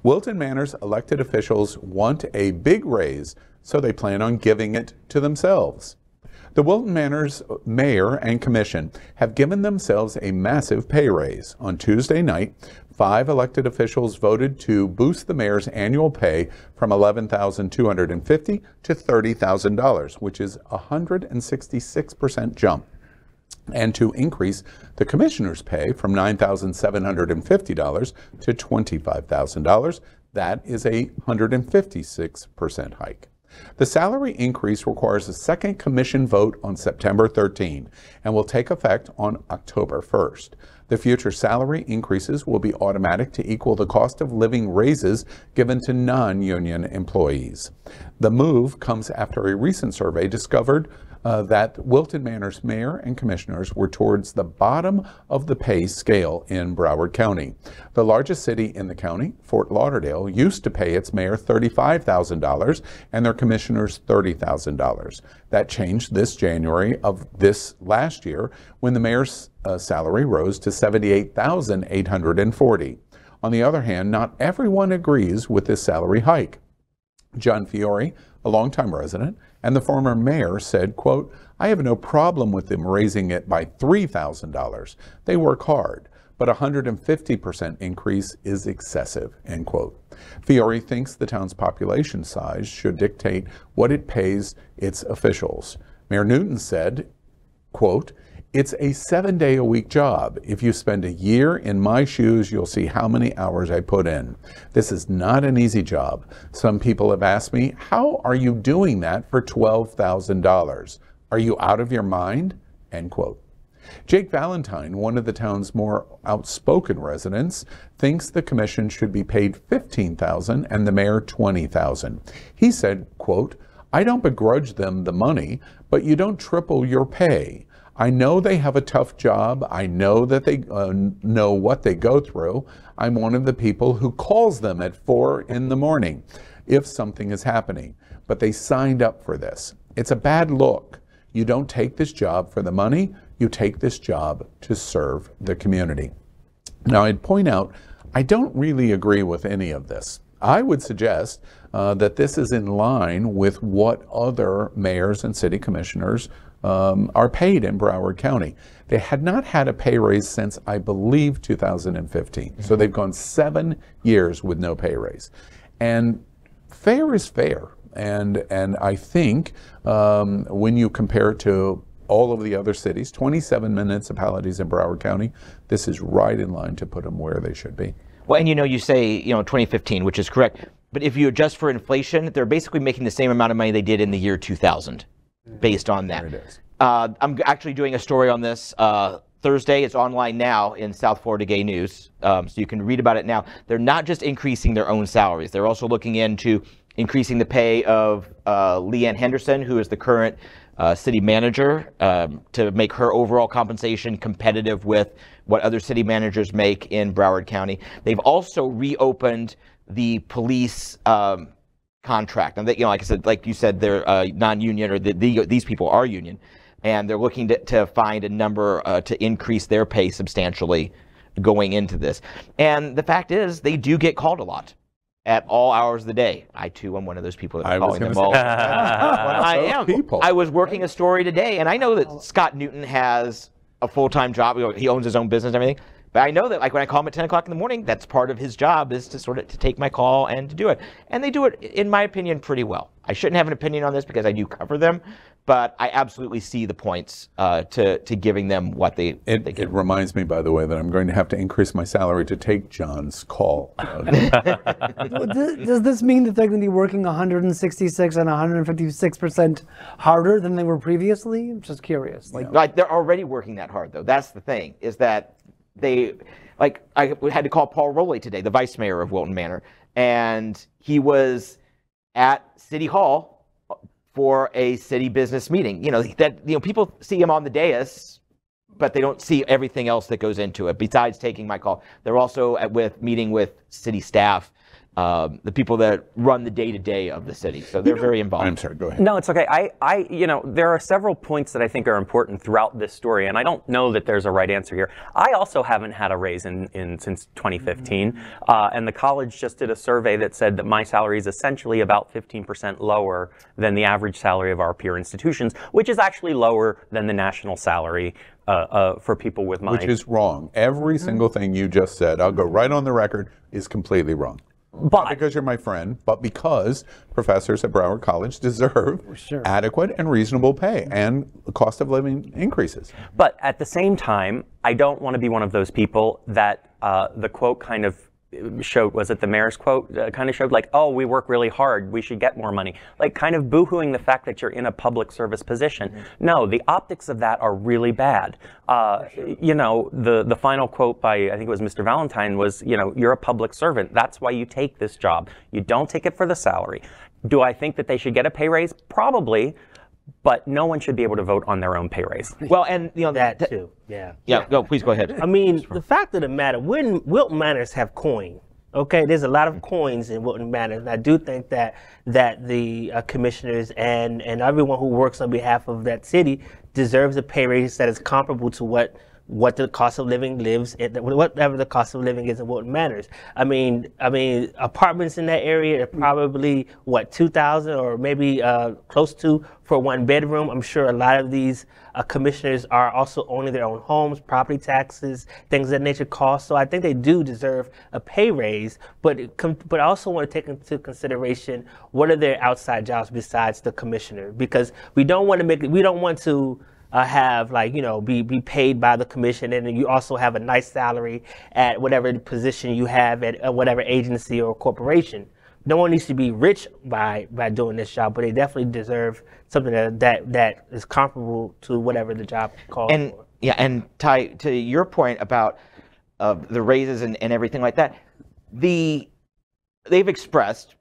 Wilton Manors elected officials want a big raise, so they plan on giving it to themselves. The Wilton Manors mayor and commission have given themselves a massive pay raise. On Tuesday night, 5 elected officials voted to boost the mayor's annual pay from $11,250 to $30,000, which is a 166% jump, and to increase the commissioner's pay from $9,750 to $25,000. That is a 156% hike. The salary increase requires a second commission vote on September 13 and will take effect on October 1st. The future salary increases will be automatic to equal the cost of living raises given to non-union employees. The move comes after a recent survey discovered that Wilton Manors mayor and commissioners were towards the bottom of the pay scale in Broward County. The largest city in the county, Fort Lauderdale, used to pay its mayor $35,000 and their commissioners $30,000. That changed this January of this last year when the mayor's salary rose to $78,840. On the other hand, not everyone agrees with this salary hike. John Fiore, a longtime resident, and the former mayor said, quote, "I have no problem with them raising it by $3,000. They work hard, but a 150% increase is excessive," end quote. Fiore thinks the town's population size should dictate what it pays its officials. Mayor Newton said, quote, "It's a 7-day-a-week job. If you spend a year in my shoes, you'll see how many hours I put in. This is not an easy job. Some people have asked me, how are you doing that for $12,000? Are you out of your mind?" End quote. Jake Valentine, one of the town's more outspoken residents, thinks the commission should be paid $15,000 and the mayor $20,000. He said, quote, "I don't begrudge them the money, but you don't triple your pay. I know they have a tough job. I know that they know what they go through. I'm one of the people who calls them at 4 in the morning if something is happening. But they signed up for this. It's a bad look. You don't take this job for the money. You take this job to serve the community." Now, I'd point out, I don't really agree with any of this. I would suggest that this is in line with what other mayors and city commissioners are paid in Broward County. They had not had a pay raise since, I believe, 2015. So they've gone 7 years with no pay raise. And fair is fair. And I think when you compare it to all of the other cities, 27 municipalities in Broward County, this is right in line to put them where they should be. Well, and you say 2015, which is correct. But if you adjust for inflation, they're basically making the same amount of money they did in the year 2000. Based on that. There it is. I'm actually doing a story on this Thursday. It's online now in South Florida Gay News, so you can read about it now. They're not just increasing their own salaries. They're also looking into increasing the pay of Leanne Henderson, who is the current city manager, to make her overall compensation competitive with what other city managers make in Broward County. They've also reopened the police contract, and like I said, like you said, they're non-union, or these people are union, and they're looking to find a number to increase their pay substantially going into this. And the fact is, they do get called a lot at all hours of the day. I too am one of those people that are calling them all. I am. I was working a story today, and I know that Scott Newton has a full-time job. He owns his own business and everything. But I know that, like, when I call him at 10 o'clock in the morning, that's part of his job, is to sort of to take my call and to do it. And they do it, in my opinion, pretty well. I shouldn't have an opinion on this because I do cover them, but I absolutely see the points to giving them what they give. It reminds me, by the way, that I'm going to have to increase my salary to take John's call. Does this mean that they're going to be working 166 and 156% harder than they were previously? I'm just curious. Like, they're already working that hard, though. That's the thing, is that I had to call Paul Rowley today, the vice mayor of Wilton Manor, and he was at City Hall for a city business meeting. People see him on the dais, but they don't see everything else that goes into it besides taking my call. They're also meeting with city staff the people that run the day-to-day of the city. So they're very involved. I'm sorry, go ahead. No, it's okay. You know, there are several points that I think are important throughout this story, and I don't know that there's a right answer here. I also haven't had a raise since 2015, and the college just did a survey that said that my salary is essentially about 15% lower than the average salary of our peer institutions, which is actually lower than the national salary for people with my... Which is wrong. Every single thing you just said, I'll go right on the record, is completely wrong. But not because you're my friend, but because professors at Broward College deserve adequate and reasonable pay and the cost of living increases. But at the same time, I don't want to be one of those people that the quote kind of showed, was it the mayor's quote, kind of showed like, oh, we work really hard, we should get more money. Like kind of boohooing the fact that you're in a public service position. No, the optics of that are really bad. You know, the final quote by, I think it was Mr. Valentine was, you know, you're a public servant. That's why you take this job. You don't take it for the salary. Do I think that they should get a pay raise? Probably. But no one should be able to vote on their own pay raise. Well, and you know that too. Yeah. Yeah. Go. Please go ahead. I mean, the fact of the matter, Wilton Manors have coin. Okay, there's a lot of coins in Wilton Manors, and I do think that the commissioners and everyone who works on behalf of that city deserves a pay raise that is comparable to what the cost of living whatever the cost of living is in Wilton Manors. I mean, apartments in that area are probably what, 2,000 or maybe close to for one bedroom. I'm sure a lot of these commissioners are also owning their own homes, property taxes, things of that nature cost. So I think they do deserve a pay raise, but I also want to take into consideration what are their outside jobs besides the commissioner, because we don't want to have, like, you know, be paid by the commission, and then you also have a nice salary at whatever position you have at whatever agency or corporation. No one needs to be rich by doing this job, but they definitely deserve something that is comparable to whatever the job calls for. Yeah, and Ty, to your point about the raises and everything like that, they've expressed,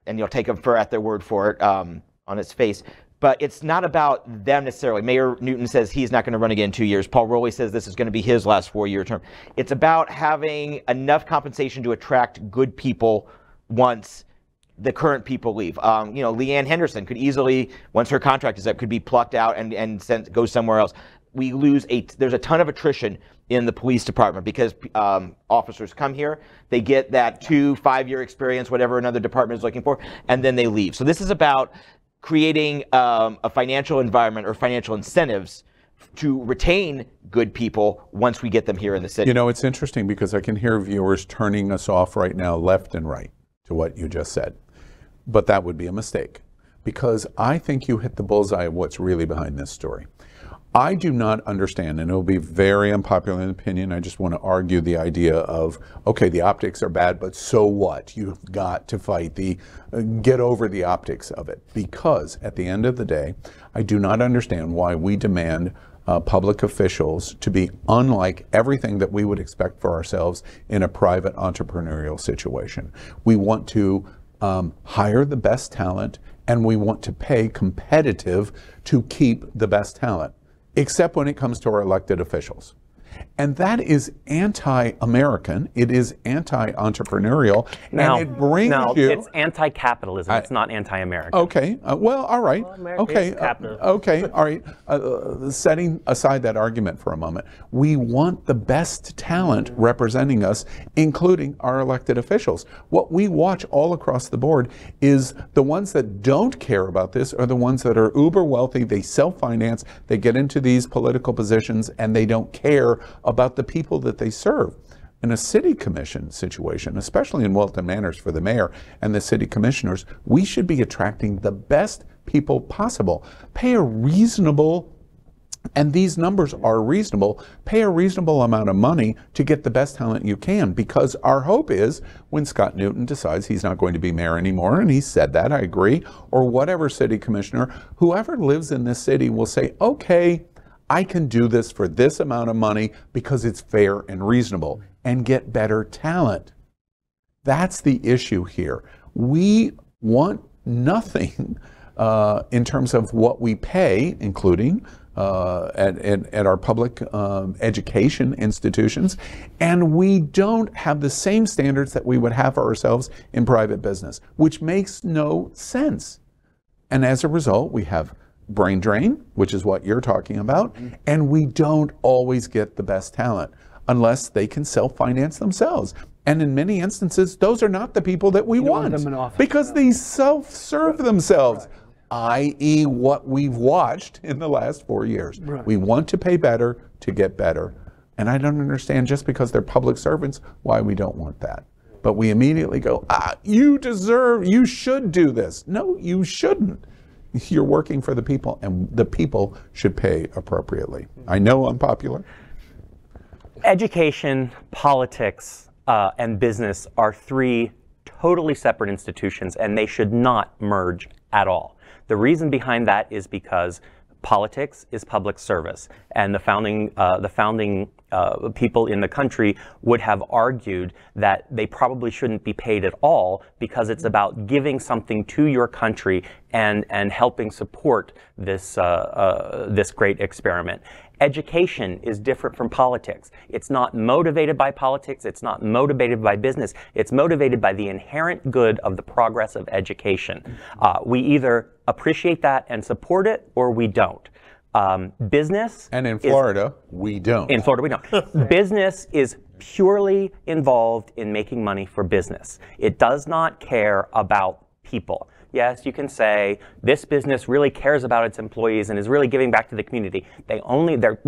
and you'll take them at their word for it on its face, but it's not about them necessarily. Mayor Newton says he's not going to run again in 2 years. Paul Rowley says this is going to be his last 4-year term. It's about having enough compensation to attract good people once the current people leave. You know, Leanne Henderson could easily, once her contract is up, could be plucked out and go somewhere else. There's a ton of attrition in the police department because officers come here, they get that 2-5-year experience, whatever another department is looking for, and then they leave. So this is about creating a financial environment or financial incentives to retain good people once we get them here in the city. You know, it's interesting because I can hear viewers turning us off right now, left and right, to what you just said. But that would be a mistake, because I think you hit the bullseye of what's really behind this story. I do not understand, and it will be very unpopular in opinion, I just want to argue the idea of, okay, the optics are bad, but so what? You've got to fight get over the optics of it. Because at the end of the day, I do not understand why we demand public officials to be unlike everything that we would expect for ourselves in a private entrepreneurial situation. We want to hire the best talent, and we want to pay competitive to keep the best talent, except when it comes to our elected officials. And that is anti-American, it is anti-entrepreneurial, and it brings you... it's anti-capitalism, it's not anti-American. Okay, well, all right. Okay, all right. Setting aside that argument for a moment, we want the best talent representing us, including our elected officials. What we watch all across the board is the ones that don't care about this are the ones that are uber wealthy, they self-finance, they get into these political positions, and they don't care about the people that they serve. In a city commission situation, especially in Wilton Manors for the mayor and the city commissioners, we should be attracting the best people possible. Pay a reasonable, and these numbers are reasonable, pay a reasonable amount of money to get the best talent you can, because our hope is when Scott Newton decides he's not going to be mayor anymore, and he said that, I agree, or whatever city commissioner, whoever lives in this city will say, okay, I can do this for this amount of money because it's fair and reasonable, and get better talent. That's the issue here. We want nothing in terms of what we pay, including at our public education institutions, and we don't have the same standards that we would have for ourselves in private business, which makes no sense. And as a result, we have brain drain, which is what you're talking about, and we don't always get the best talent unless they can self-finance themselves. And in many instances, those are not the people that we want them in office. because they self-serve themselves, i.e. what we've watched in the last 4 years. Right. We want to pay better to get better. And I don't understand, just because they're public servants, why we don't want that. But we immediately go, you should do this. No, you shouldn't. You're working for the people, and the people should pay appropriately. I know I'm popular. Education, politics, and business are three totally separate institutions, and they should not merge at all. The reason behind that is because politics is public service, and the founding people in the country would have argued that they probably shouldn't be paid at all because it's about giving something to your country and helping support this this great experiment. Education is different from politics. It's not motivated by politics. It's not motivated by business. It's motivated by the inherent good of the progress of education. We either appreciate that and support it, or we don't. Business, and in Florida, we don't. In Florida, we don't. Business is purely involved in making money for business. It does not care about people. Yes, you can say this business really cares about its employees and is really giving back to the community. They're only doing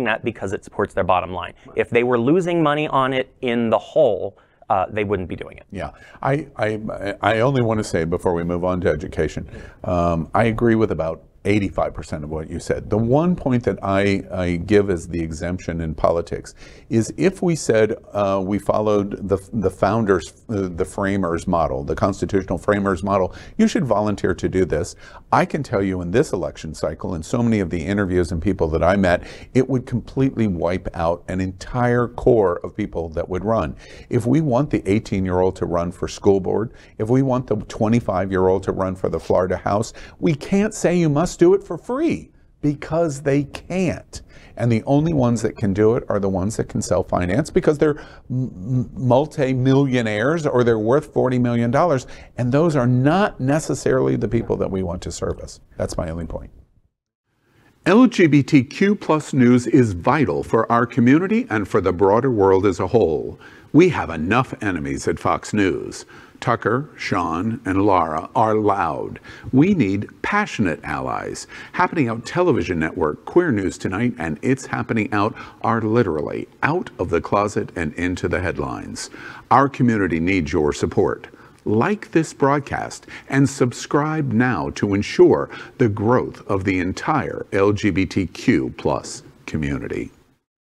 that because it supports their bottom line. If they were losing money on it in the whole, they wouldn't be doing it. Yeah, I only want to say before we move on to education, I agree with about 85% of what you said. The one point that I give as the exemption in politics is if we said we followed the founders, the framers model, the constitutional framers model, you should volunteer to do this. I can tell you in this election cycle, and so many of the interviews and people that I met, it would completely wipe out an entire core of people that would run. If we want the 18-year-old to run for school board, if we want the 25-year-old to run for the Florida House, we can't say you must do it for free, because they can't. And the only ones that can do it are the ones that can self-finance because they're multi-millionaires or they're worth $40 million. And those are not necessarily the people that we want to service. That's my only point. LGBTQ plus news is vital for our community and for the broader world as a whole. We have enough enemies at Fox News. Tucker, Sean, and Laura are loud. We need passionate allies. Happening Out Television Network, Queer News Tonight, and It's Happening Out are literally out of the closet and into the headlines. Our community needs your support. Like this broadcast and subscribe now to ensure the growth of the entire LGBTQ plus community.